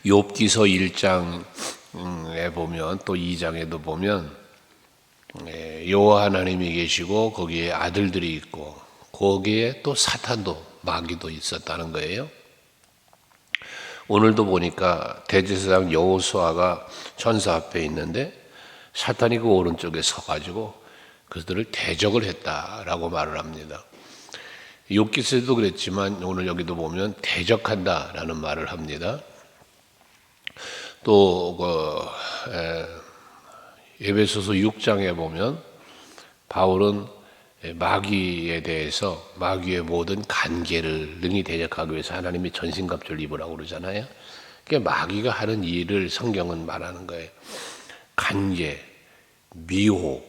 욥기서 1장에 보면 또 2장에도 보면 여호와 하나님이 계시고 거기에 아들들이 있고 거기에 또 사탄도 마귀도 있었다는 거예요. 오늘도 보니까 대제사장 여호수아가 천사 앞에 있는데 사탄이 그 오른쪽에 서가지고 그들을 대적을 했다라고 말을 합니다. 욥기서도 그랬지만 오늘 여기도 보면 대적한다라는 말을 합니다. 또 에베소서 6장에 보면 바울은 마귀에 대해서 마귀의 모든 간계를 능히 대적하기 위해서 하나님이 전신갑주를 입으라고 그러잖아요. 그러니까 마귀가 하는 일을 성경은 말하는 거예요. 간계, 미혹,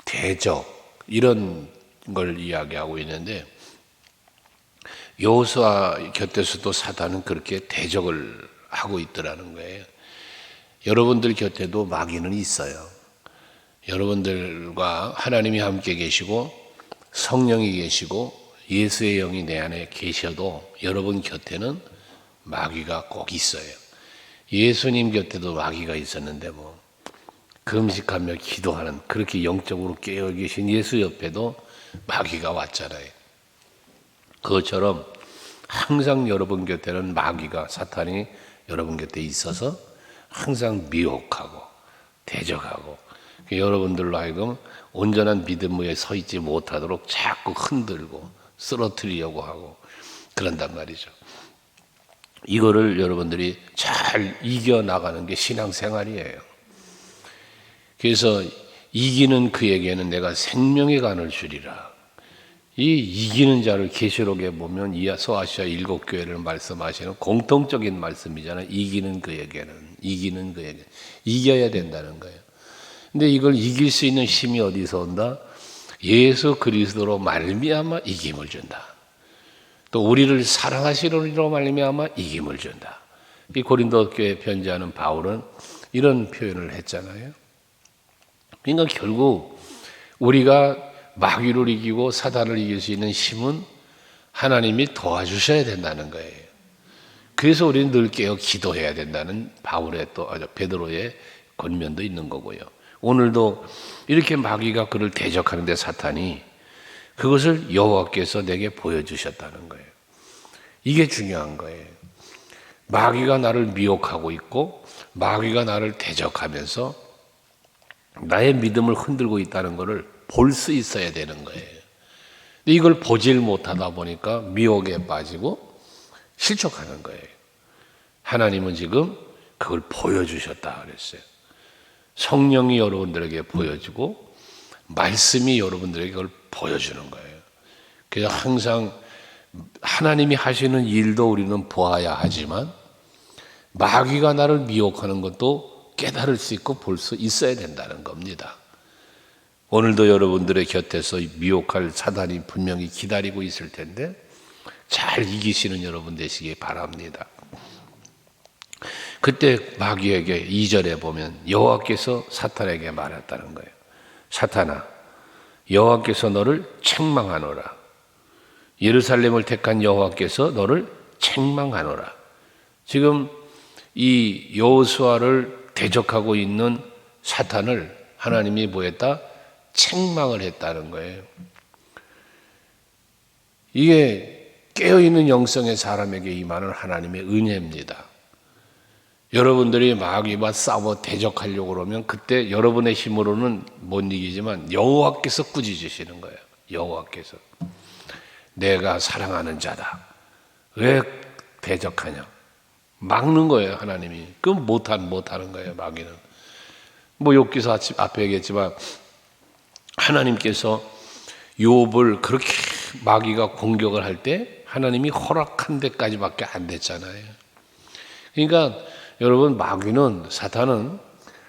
대적 이런 걸 이야기하고 있는데 여호수아 곁에서도 사탄은 그렇게 대적을 하고 있더라는 거예요. 여러분들 곁에도 마귀는 있어요. 여러분들과 하나님이 함께 계시고 성령이 계시고 예수의 영이 내 안에 계셔도 여러분 곁에는 마귀가 꼭 있어요. 예수님 곁에도 마귀가 있었는데 뭐 금식하며 기도하는 그렇게 영적으로 깨어 계신 예수 옆에도 마귀가 왔잖아요. 그것처럼 항상 여러분 곁에는 마귀가 사탄이 여러분 곁에 있어서 항상 미혹하고 대적하고 여러분들로 하여금 온전한 믿음 위에 서 있지 못하도록 자꾸 흔들고 쓰러뜨리려고 하고 그런단 말이죠. 이거를 여러분들이 잘 이겨나가는 게 신앙생활이에요. 그래서 이기는 그에게는 내가 생명의 간을 주리라. 이 이기는 자를 계시록에 보면 소아시아 7교회를 말씀하시는 공통적인 말씀이잖아요. 이기는 그에게는 이겨야 된다는 거예요. 근데 이걸 이길 수 있는 힘이 어디서 온다? 예수 그리스도로 말미암아 이김을 준다. 또 우리를 사랑하시는 이로 말미암아 이김을 준다. 이 고린도 교회에 편지하는 바울은 이런 표현을 했잖아요. 그러니까 결국 우리가 마귀를 이기고 사단을 이길 수 있는 힘은 하나님이 도와주셔야 된다는 거예요. 그래서 우리는 늘 깨어 기도해야 된다는 바울의 또 베드로의 권면도 있는 거고요. 오늘도 이렇게 마귀가 그를 대적하는데 사탄이 그것을 여호와께서 내게 보여주셨다는 거예요. 이게 중요한 거예요. 마귀가 나를 미혹하고 있고 마귀가 나를 대적하면서 나의 믿음을 흔들고 있다는 것을 볼 수 있어야 되는 거예요. 이걸 보질 못하다 보니까 미혹에 빠지고 실족하는 거예요. 하나님은 지금 그걸 보여주셨다 그랬어요. 성령이 여러분들에게 보여주고 말씀이 여러분들에게 그걸 보여주는 거예요. 그래서 항상 하나님이 하시는 일도 우리는 보아야 하지만 마귀가 나를 미혹하는 것도 깨달을 수 있고 볼 수 있어야 된다는 겁니다. 오늘도 여러분들의 곁에서 미혹할 사단이 분명히 기다리고 있을 텐데 잘 이기시는 여러분 되시기 바랍니다. 그때 마귀에게 2절에 보면 여호와께서 사탄에게 말했다는 거예요. 사탄아, 여호와께서 너를 책망하노라. 예루살렘을 택한 여호와께서 너를 책망하노라. 지금 이 여호수아를 대적하고 있는 사탄을 하나님이 뭐 했다? 책망을 했다는 거예요. 이게 깨어있는 영성의 사람에게 임하는 하나님의 은혜입니다. 여러분들이 마귀와 싸워 대적하려고 그러면 그때 여러분의 힘으로는 못 이기지만 여호와께서 꾸짖으시는 거예요. 여호와께서 내가 사랑하는 자다. 왜 대적하냐? 막는 거예요. 하나님이. 그건 못하는 거예요. 마귀는. 뭐 욥기서 앞에 얘기했지만 하나님께서 욥을 그렇게 마귀가 공격을 할 때 하나님이 허락한 데까지밖에 안 됐잖아요. 그러니까 여러분 마귀는 사탄은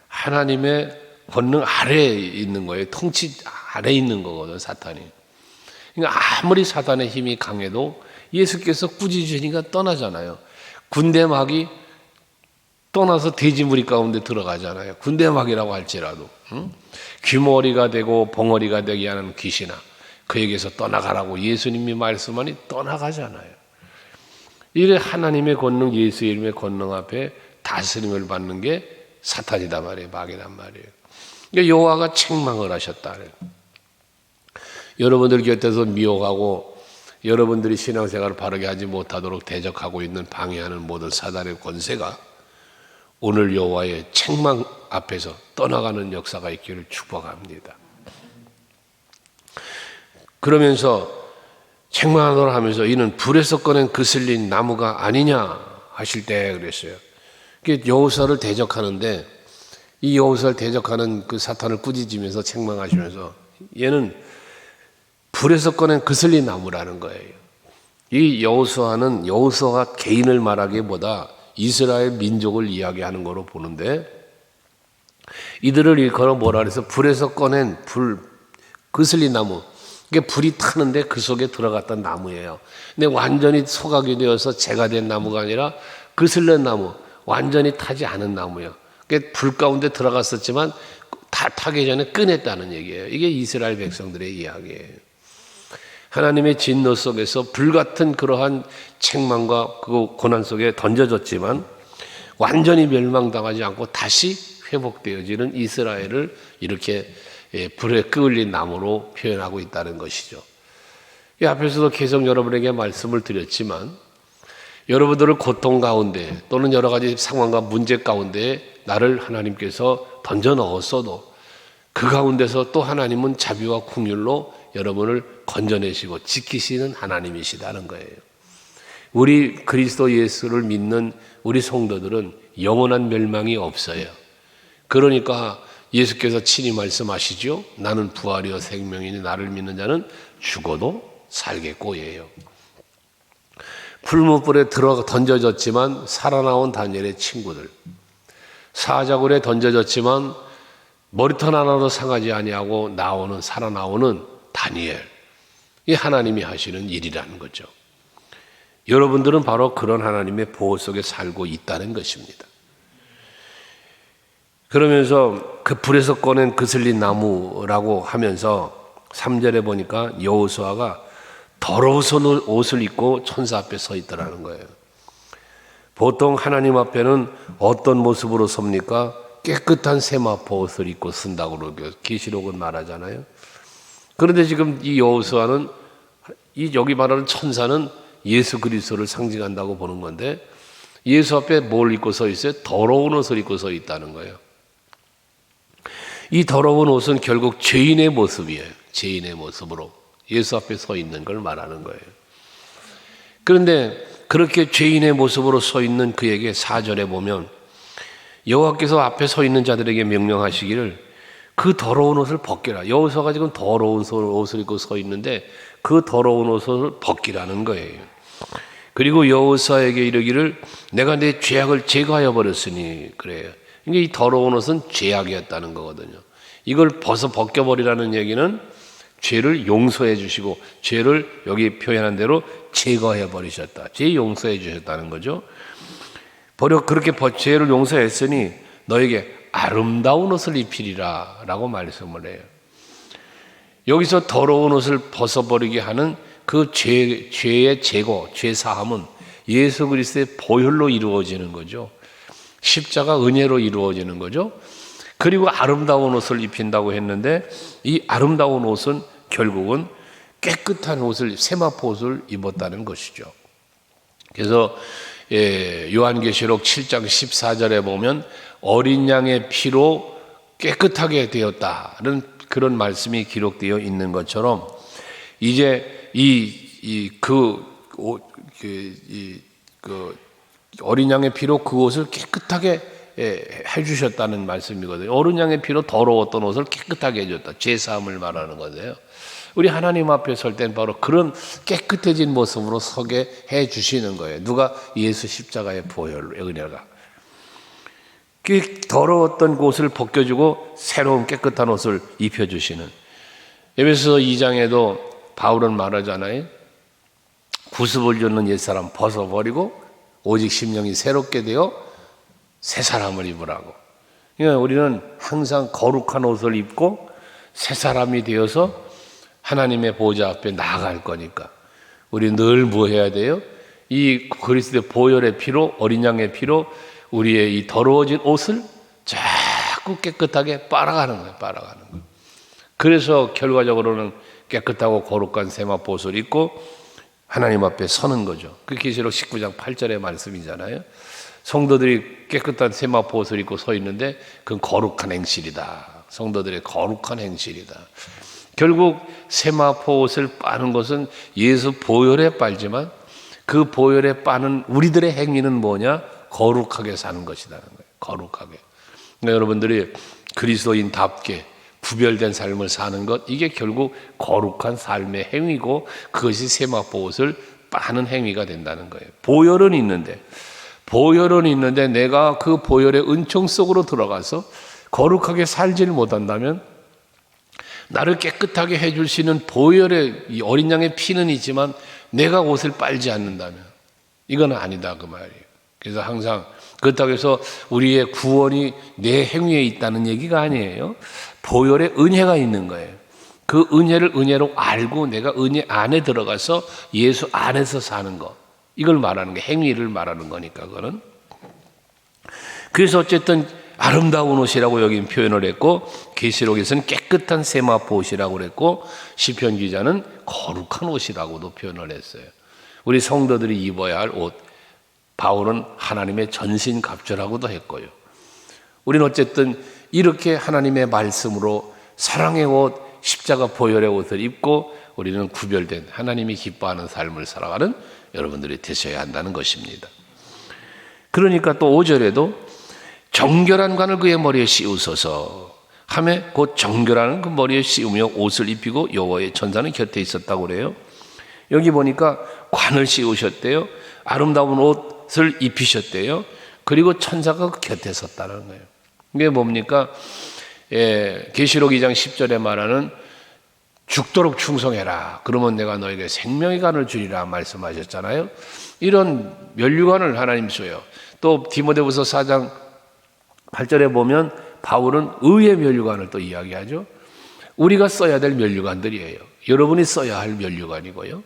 하나님의 권능 아래에 있는 거예요. 통치 아래에 있는 거거든 사탄이. 그러니까 아무리 사탄의 힘이 강해도 예수께서 꾸짖으시니까 떠나잖아요. 군대 막이 떠나서 돼지무리 가운데 들어가잖아요. 군대 막이라고 할지라도 귀머리가 되고 봉어리가 되게 하는 귀신아 그에게서 떠나가라고 예수님이 말씀하니 떠나가잖아요. 이래 하나님의 권능, 예수의 이름의 권능 앞에 다스림을 받는 게 사탄이다 말이에요. 마귀란 말이에요. 그러니까 여호와가 책망을 하셨다. 여러분들 곁에서 미혹하고 여러분들이 신앙생활을 바르게 하지 못하도록 대적하고 있는 방해하는 모든 사단의 권세가 오늘 여호와의 책망 앞에서 떠나가는 역사가 있기를 축복합니다. 그러면서 책망하노라 하면서 이는 불에서 꺼낸 그슬린 나무가 아니냐 하실 때 그랬어요. 여호수아를 대적하는데 이 여호수아를 대적하는 그 사탄을 꾸짖으면서 책망하시면서 얘는 불에서 꺼낸 그슬린 나무라는 거예요. 이 여호수아는 여호수아가 개인을 말하기보다 이스라엘 민족을 이야기하는 거로 보는데 이들을 일컬어 뭐라 그래서 불에서 꺼낸 그슬린 나무. 이게 불이 타는데 그 속에 들어갔던 나무예요. 근데 완전히 소각이 되어서 재가 된 나무가 아니라 그슬린 나무, 완전히 타지 않은 나무예요. 불 가운데 들어갔었지만 다 타기 전에 꺼냈다는 얘기예요. 이게 이스라엘 백성들의 이야기예요. 하나님의 진노 속에서 불같은 그러한 책망과 그 고난 속에 던져졌지만 완전히 멸망당하지 않고 다시 회복되어지는 이스라엘을 이렇게 불에 끌린 나무로 표현하고 있다는 것이죠. 이 앞에서도 계속 여러분에게 말씀을 드렸지만 여러분들을 고통 가운데 또는 여러 가지 상황과 문제 가운데 나를 하나님께서 던져 넣었어도 그 가운데서 또 하나님은 자비와 긍휼로 여러분을 건져내시고 지키시는 하나님이시다는 거예요. 우리 그리스도 예수를 믿는 우리 성도들은 영원한 멸망이 없어요. 그러니까 예수께서 친히 말씀하시죠. 나는 부활이요 생명이니 나를 믿는 자는 죽어도 살겠고예요. 풀무불에 던져졌지만 살아나온 다니엘의 친구들, 사자굴에 던져졌지만 머리털 하나도 상하지 아니하고 살아나오는 다니엘, 이 하나님이 하시는 일이라는 거죠. 여러분들은 바로 그런 하나님의 보호 속에 살고 있다는 것입니다. 그러면서 그 불에서 꺼낸 그슬린 나무라고 하면서 3절에 보니까 여호수아가 더러워서 옷을 입고 천사 앞에 서 있더라는 거예요. 보통 하나님 앞에는 어떤 모습으로 섭니까? 깨끗한 세마포 옷을 입고 쓴다고 계시록은 말하잖아요. 그런데 지금 이 여호수아는 여기 말하는 천사는 예수 그리스도를 상징한다고 보는 건데 예수 앞에 뭘 입고 서 있어요? 더러운 옷을 입고 서 있다는 거예요. 이 더러운 옷은 결국 죄인의 모습이에요. 죄인의 모습으로 예수 앞에 서 있는 걸 말하는 거예요. 그런데 그렇게 죄인의 모습으로 서 있는 그에게 4절에 보면 여호와께서 앞에 서 있는 자들에게 명령하시기를 그 더러운 옷을 벗기라. 여호수아가 지금 더러운 옷을 입고 서 있는데 그 더러운 옷을 벗기라는 거예요. 그리고 여호수아에게 이르기를 내가 내 죄악을 제거하여 버렸으니 그래요. 이게 이 더러운 옷은 죄악이었다는 거거든요. 이걸 벗겨버리라는 얘기는 죄를 용서해 주시고 죄를 여기 표현한 대로 제거해 버리셨다. 죄 용서해 주셨다는 거죠. 그렇게 죄를 용서했으니 너에게 아름다운 옷을 입히리라 라고 말씀을 해요. 여기서 더러운 옷을 벗어버리게 하는 그 죄의 제거, 죄 사함은 예수 그리스도의 보혈로 이루어지는 거죠. 십자가 은혜로 이루어지는 거죠. 그리고 아름다운 옷을 입힌다고 했는데 이 아름다운 옷은 결국은 깨끗한 옷을 세마포 옷을 입었다는 것이죠. 그래서 요한계시록 7장 14절에 보면 어린 양의 피로 깨끗하게 되었다는 그런 말씀이 기록되어 있는 것처럼 이제 어린 양의 피로 그 옷을 깨끗하게 해주셨다는 말씀이거든요. 어린 양의 피로 더러웠던 옷을 깨끗하게 해줬다. 죄사함을 말하는 거예요. 우리 하나님 앞에 설 땐 바로 그런 깨끗해진 모습으로 서게 해주시는 거예요. 누가? 예수 십자가의 보혈로, 은혜가. 그 더러웠던 옷을 벗겨주고 새로운 깨끗한 옷을 입혀주시는. 에베소서 2장에도 바울은 말하잖아요. 구습을 줬는 옛사람 벗어버리고 오직 심령이 새롭게 되어 새 사람을 입으라고. 그러니까 우리는 항상 거룩한 옷을 입고 새 사람이 되어서 하나님의 보좌 앞에 나아갈 거니까 우리 늘 뭐 해야 돼요? 이 그리스도의 보혈의 피로, 어린 양의 피로 우리의 이 더러워진 옷을 자꾸 깨끗하게 빨아가는 거예요. 빨아가는 거예요. 그래서 결과적으로는 깨끗하고 거룩한 세마포 옷을 입고 하나님 앞에 서는 거죠. 그 계시록 19장 8절의 말씀이잖아요. 성도들이 깨끗한 세마포 옷을 입고 서 있는데 그건 거룩한 행실이다. 성도들의 거룩한 행실이다. 결국 세마포 옷을 빠는 것은 예수 보혈에 빨지만 그 보혈에 빠는 우리들의 행위는 뭐냐? 거룩하게 사는 것이라는 거예요. 거룩하게. 그러니까 여러분들이 그리스도인답게 구별된 삶을 사는 것, 이게 결국 거룩한 삶의 행위고 그것이 세마포 옷을 빠는 행위가 된다는 거예요. 보혈은 있는데 내가 그 보혈의 은총 속으로 들어가서 거룩하게 살지를 못한다면 나를 깨끗하게 해줄 수 있는 보혈의 이 어린 양의 피는 있지만 내가 옷을 빨지 않는다면 이건 아니다 그 말이에요. 그래서 항상 그렇다고 해서 우리의 구원이 내 행위에 있다는 얘기가 아니에요. 보혈의 은혜가 있는 거예요. 그 은혜를 은혜로 알고 내가 은혜 안에 들어가서 예수 안에서 사는 것, 이걸 말하는 게 행위를 말하는 거니까 그거는. 그래서 어쨌든 아름다운 옷이라고 여기 표현을 했고 계시록에서는 깨끗한 세마포 옷이라고 그랬고 시편 기자는 거룩한 옷이라고도 표현을 했어요. 우리 성도들이 입어야 할 옷, 바울은 하나님의 전신갑주라고도 했고요. 우리는 어쨌든 이렇게 하나님의 말씀으로 사랑의 옷, 십자가 보혈의 옷을 입고 우리는 구별된 하나님이 기뻐하는 삶을 살아가는 여러분들이 되셔야 한다는 것입니다. 그러니까 또 5절에도 정결한 관을 그의 머리에 씌우소서 하매 곧 정결한 그 머리에 씌우며 옷을 입히고 여호와의 천사는 곁에 있었다고 그래요. 여기 보니까 관을 씌우셨대요. 아름다운 옷을 입히셨대요. 그리고 천사가 그 곁에 섰다는 거예요. 이게 뭡니까? 계시록 2장 10절에 말하는 죽도록 충성해라. 그러면 내가 너에게 생명의 관을 주리라 말씀하셨잖아요. 이런 면류관을 하나님 줘요. 또 디모데후서 4장 8절에 보면 바울은 의의 면류관을 또 이야기하죠. 우리가 써야 될 면류관들이에요. 여러분이 써야 할 면류관이고요.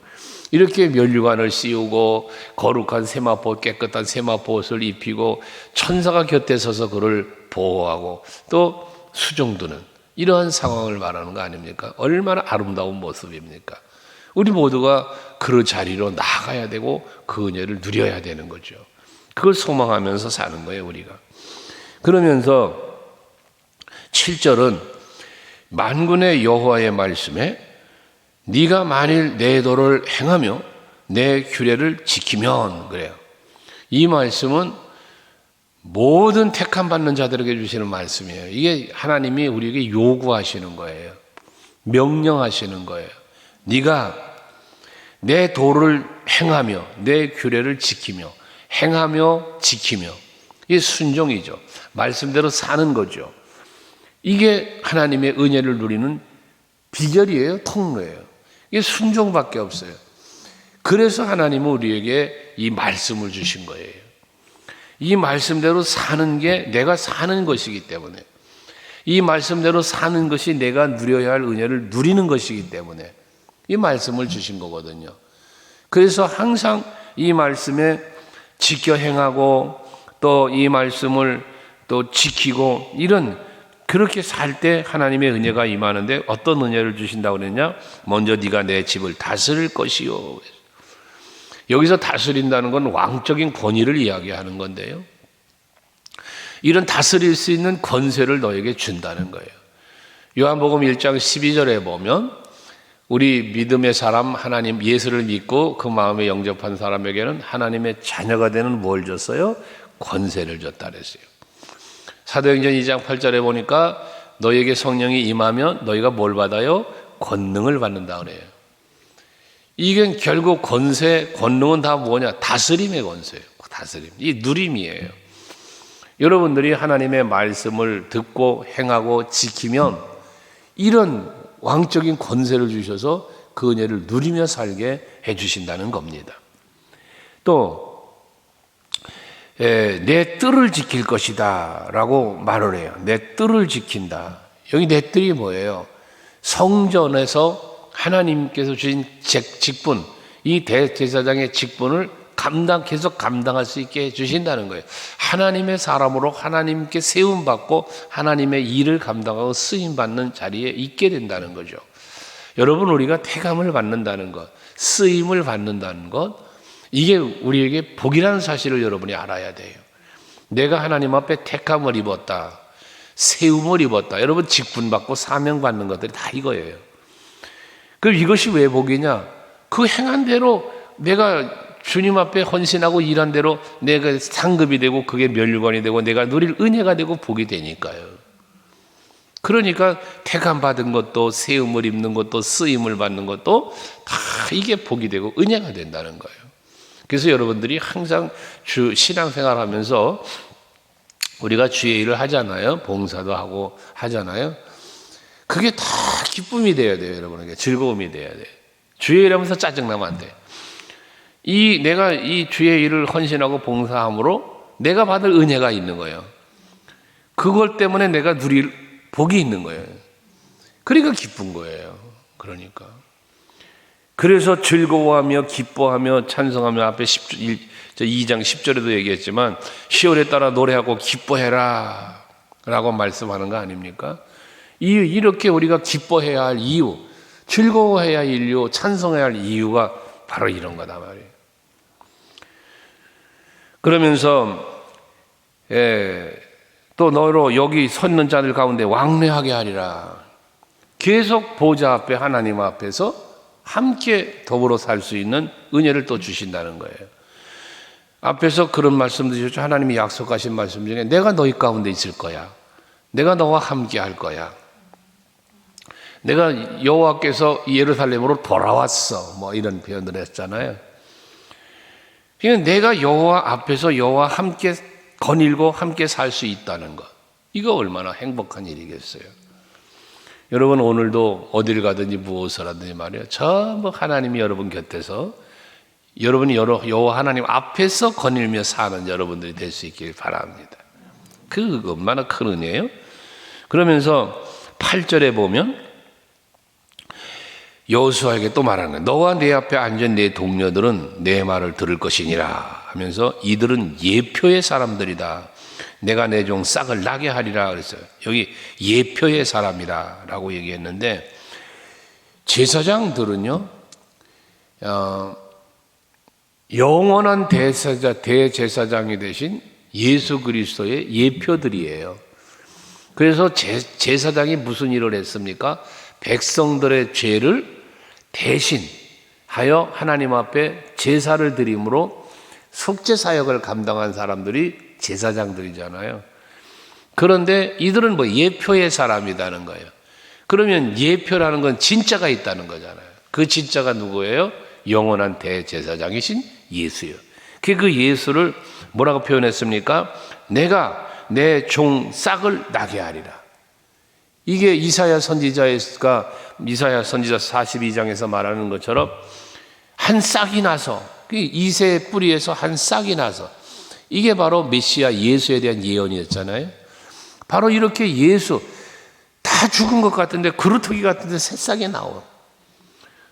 이렇게 면류관을 씌우고 거룩한 세마포, 깨끗한 세마포 옷을 입히고 천사가 곁에 서서 그를 보호하고 또 수종드는 이러한 상황을 말하는 거 아닙니까? 얼마나 아름다운 모습입니까? 우리 모두가 그 자리로 나가야 되고 그 은혜를 누려야 되는 거죠. 그걸 소망하면서 사는 거예요, 우리가. 그러면서 7절은 만군의 여호와의 말씀에 네가 만일 내 도를 행하며 내 규례를 지키면 그래요. 이 말씀은 모든 택함 받는 자들에게 주시는 말씀이에요. 이게 하나님이 우리에게 요구하시는 거예요. 명령하시는 거예요. 네가 내 도를 행하며 내 규례를 지키며 행하며 지키며, 이게 순종이죠. 말씀대로 사는 거죠. 이게 하나님의 은혜를 누리는 비결이에요. 통로예요. 이게 순종밖에 없어요. 그래서 하나님은 우리에게 이 말씀을 주신 거예요. 이 말씀대로 사는 게 내가 사는 것이기 때문에, 이 말씀대로 사는 것이 내가 누려야 할 은혜를 누리는 것이기 때문에 이 말씀을 주신 거거든요. 그래서 항상 이 말씀에 지켜 행하고 또 이 말씀을 또 지키고 이런, 그렇게 살 때 하나님의 은혜가 임하는데 어떤 은혜를 주신다고 그랬냐? 먼저 네가 내 집을 다스릴 것이요. 여기서 다스린다는 건 왕적인 권위를 이야기하는 건데요. 이런 다스릴 수 있는 권세를 너에게 준다는 거예요. 요한복음 1장 12절에 보면 우리 믿음의 사람, 하나님 예수를 믿고 그 마음에 영접한 사람에게는 하나님의 자녀가 되는 뭘 줬어요? 권세를 줬다 그랬어요. 사도행전 2장 8절에 보니까 너에게 성령이 임하면 너희가 뭘 받아요? 권능을 받는다 그래요. 이게 결국 권세, 권능은 다 뭐냐? 다스림의 권세예요. 다스림. 이 누림이에요. 여러분들이 하나님의 말씀을 듣고 행하고 지키면 이런 왕적인 권세를 주셔서 그 은혜를 누리며 살게 해주신다는 겁니다. 또 내 뜰을 지킬 것이다 라고 말을 해요. 내 뜰을 지킨다. 여기 내 뜰이 뭐예요? 성전에서 하나님께서 주신 직분, 이 대제사장의 직분을 계속 감당할 수 있게 해주신다는 거예요. 하나님의 사람으로 하나님께 세움받고 하나님의 일을 감당하고 쓰임받는 자리에 있게 된다는 거죠. 여러분, 우리가 택함을 받는다는 것, 쓰임을 받는다는 것, 이게 우리에게 복이라는 사실을 여러분이 알아야 돼요. 내가 하나님 앞에 택함을 입었다, 세움을 입었다. 여러분, 직분받고 사명받는 것들이 다 이거예요. 그럼 이것이 왜 복이냐? 그 행한 대로 내가 주님 앞에 헌신하고 일한 대로 내가 상급이 되고 그게 면류관이 되고 내가 누릴 은혜가 되고 복이 되니까요. 그러니까 택함 받은 것도 세움을 입는 것도 쓰임을 받는 것도 다 이게 복이 되고 은혜가 된다는 거예요. 그래서 여러분들이 항상 신앙생활 하면서 우리가 주의 일을 하잖아요. 봉사도 하고 하잖아요. 그게 다 기쁨이 돼야 돼요. 여러분에게 즐거움이 돼야 돼요. 주의 일 하면서 짜증나면 안 돼. 내가 이 주의 일을 헌신하고 봉사함으로 내가 받을 은혜가 있는 거예요. 그걸 때문에 내가 누릴 복이 있는 거예요. 그러니까 기쁜 거예요. 그러니까. 그래서 즐거워하며 기뻐하며 찬송하며 앞에 2장 10절에도 얘기했지만 시온에 따라 노래하고 기뻐해라 라고 말씀하는 거 아닙니까? 이렇게 우리가 기뻐해야 할 이유, 즐거워해야 할 이유, 찬송해야 할 이유가 바로 이런 거다 말이에요. 그러면서 또 너로 여기 섰는 자들 가운데 왕래하게 하리라. 계속 보좌 앞에 하나님 앞에서 함께 더불어 살 수 있는 은혜를 또 주신다는 거예요. 앞에서 그런 말씀도 주셨죠. 하나님이 약속하신 말씀 중에 내가 너희 가운데 있을 거야. 내가 너와 함께 할 거야. 내가 여호와께서 예루살렘으로 돌아왔어. 뭐 이런 표현을 했잖아요. 그러니까 내가 여호와 앞에서 여호와 함께 거닐고 함께 살 수 있다는 것. 이거 얼마나 행복한 일이겠어요. 여러분, 오늘도 어딜 가든지 무엇을 하든지 말이에요. 전부 하나님이 여러분 곁에서 여러분이 여호와 하나님 앞에서 거닐며 사는 여러분들이 될 수 있길 바랍니다. 그 얼마나 큰 은혜예요. 그러면서 8절에 보면 여호수아에게 또 말하는 거예요. 너와 내 앞에 앉은 내 동료들은 내 말을 들을 것이니라 하면서 이들은 예표의 사람들이다. 내가 내 종 싹을 나게 하리라 그랬어요. 여기 예표의 사람이라 라고 얘기했는데 제사장들은요 영원한 대제사장이 되신 예수 그리스도의 예표들이에요. 그래서 제사장이 무슨 일을 했습니까? 백성들의 죄를 대신하여 하나님 앞에 제사를 드림으로 속죄 사역을 감당한 사람들이 제사장들이잖아요. 그런데 이들은 뭐 예표의 사람이라는 거예요. 그러면 예표라는 건 진짜가 있다는 거잖아요. 그 진짜가 누구예요? 영원한 대제사장이신 예수요. 그 예수를 뭐라고 표현했습니까? 내가 내 종 싹을 나게 하리라. 이게 이사야 선지자 42장에서 말하는 것처럼 한 싹이 나서 이새의 뿌리에서 한 싹이 나서 이게 바로 메시아 예수에 대한 예언이었잖아요. 바로 이렇게 예수 다 죽은 것 같은데 그루터기 같은데 새싹이 나와.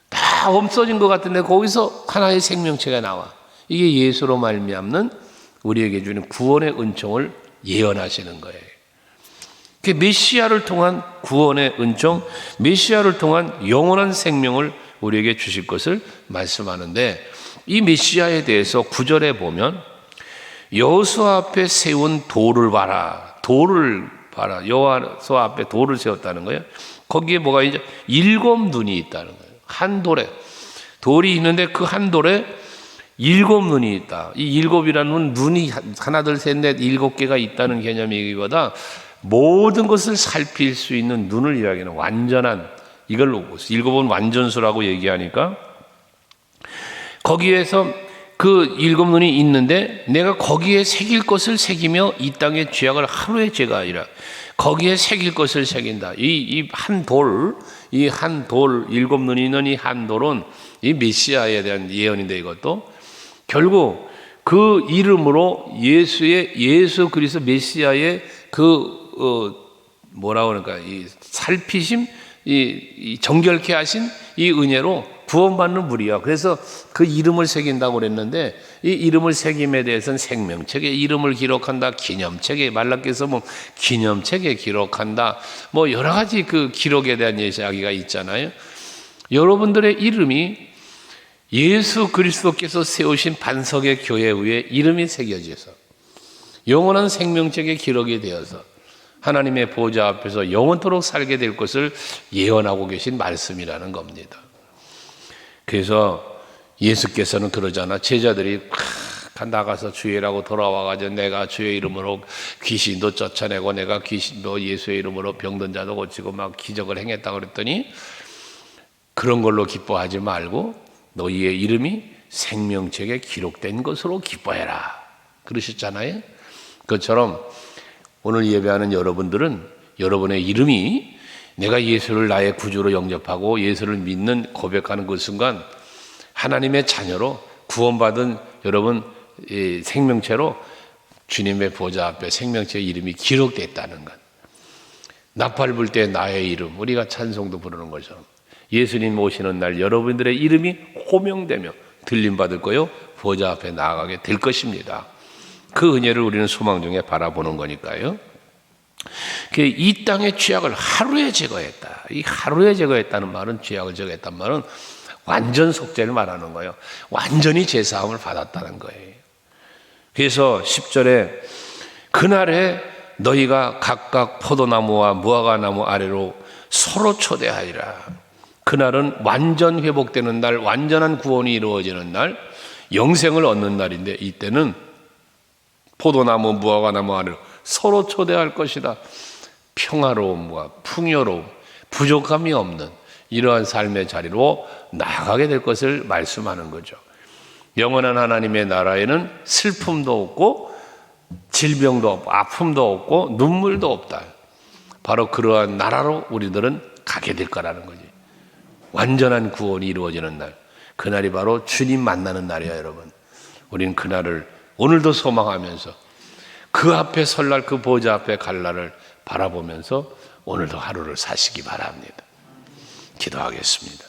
다 없어진 것 같은데 거기서 하나의 생명체가 나와. 이게 예수로 말미암는 우리에게 주는 구원의 은총을 예언하시는 거예요. 그 메시아를 통한 구원의 은총, 메시아를 통한 영원한 생명을 우리에게 주실 것을 말씀하는데 이 메시아에 대해서 9절에 보면 여호수아 앞에 세운 돌을 봐라. 돌을 봐라. 여호수아 앞에 돌을 세웠다는 거예요. 거기에 뭐가 이제 7 눈이 있다는 거예요. 한 돌에 돌이 있는데 그 한 돌에 7 눈이 있다. 이 7이라는 눈이 하나 둘 셋 넷 7개가 있다는 개념이기보다 모든 것을 살필 수 있는 눈을 이야기하는 완전한 이걸로 7은 완전수라고 얘기하니까 거기에서 그 7 눈이 있는데 내가 거기에 새길 것을 새기며 이 땅의 죄악을 하루의 죄가 아니라 거기에 새길 것을 새긴다. 이 한 돌, 7 눈이 있는 이 한 돌은 이 메시아에 대한 예언인데 이것도 결국 그 이름으로 예수 그리스도 메시아의 뭐라고 그럴까 이 살피심 이 정결케 하신 이 은혜로 구원받는 무리야. 그래서 그 이름을 새긴다고 그랬는데 이 이름을 새김에 대해서는 생명책에 이름을 기록한다, 기념책에 말라께서 뭐 기념책에 기록한다, 뭐 여러 가지 그 기록에 대한 이야기가 있잖아요. 여러분들의 이름이 예수 그리스도께서 세우신 반석의 교회 위에 이름이 새겨져서 영원한 생명책에 기록이 되어서 하나님의 보좌 앞에서 영원토록 살게 될 것을 예언하고 계신 말씀이라는 겁니다. 그래서 예수께서는 그러잖아. 제자들이 나가서 주의라고 돌아와가지고 내가 주의 이름으로 귀신도 쫓아내고 내가 예수의 이름으로 병든 자도 고치고 막 기적을 행했다고 그랬더니 그런 걸로 기뻐하지 말고 너희의 이름이 생명책에 기록된 것으로 기뻐해라 그러셨잖아요. 그것처럼 오늘 예배하는 여러분들은 여러분의 이름이 내가 예수를 나의 구주로 영접하고 예수를 믿는 고백하는 그 순간 하나님의 자녀로 구원받은 여러분 생명체로 주님의 보좌 앞에 생명체의 이름이 기록됐다는 것. 나팔 불 때 나의 이름, 우리가 찬송도 부르는 것처럼 예수님 오시는 날 여러분들의 이름이 호명되며 들림받을 거요 보좌 앞에 나아가게 될 것입니다. 그 은혜를 우리는 소망 중에 바라보는 거니까요. 이 땅의 죄악을 하루에 제거했다. 이 하루에 제거했다는 말은 죄악을 제거했다는 말은 완전 속죄를 말하는 거예요. 완전히 제사함을 받았다는 거예요. 그래서 10절에 그날에 너희가 각각 포도나무와 무화과나무 아래로 서로 초대하리라. 그날은 완전 회복되는 날, 완전한 구원이 이루어지는 날, 영생을 얻는 날인데 이때는 포도나무, 무화과나무 아래로 서로 초대할 것이다. 평화로움과 풍요로움, 부족함이 없는 이러한 삶의 자리로 나아가게 될 것을 말씀하는 거죠. 영원한 하나님의 나라에는 슬픔도 없고 질병도 없고 아픔도 없고 눈물도 없다. 바로 그러한 나라로 우리들은 가게 될 거라는 거지. 완전한 구원이 이루어지는 날, 그날이 바로 주님 만나는 날이야. 여러분, 우리는 그날을 오늘도 소망하면서 그 앞에 설날, 그 보좌 앞에 갈 날을 바라보면서 오늘도 하루를 사시기 바랍니다. 기도하겠습니다.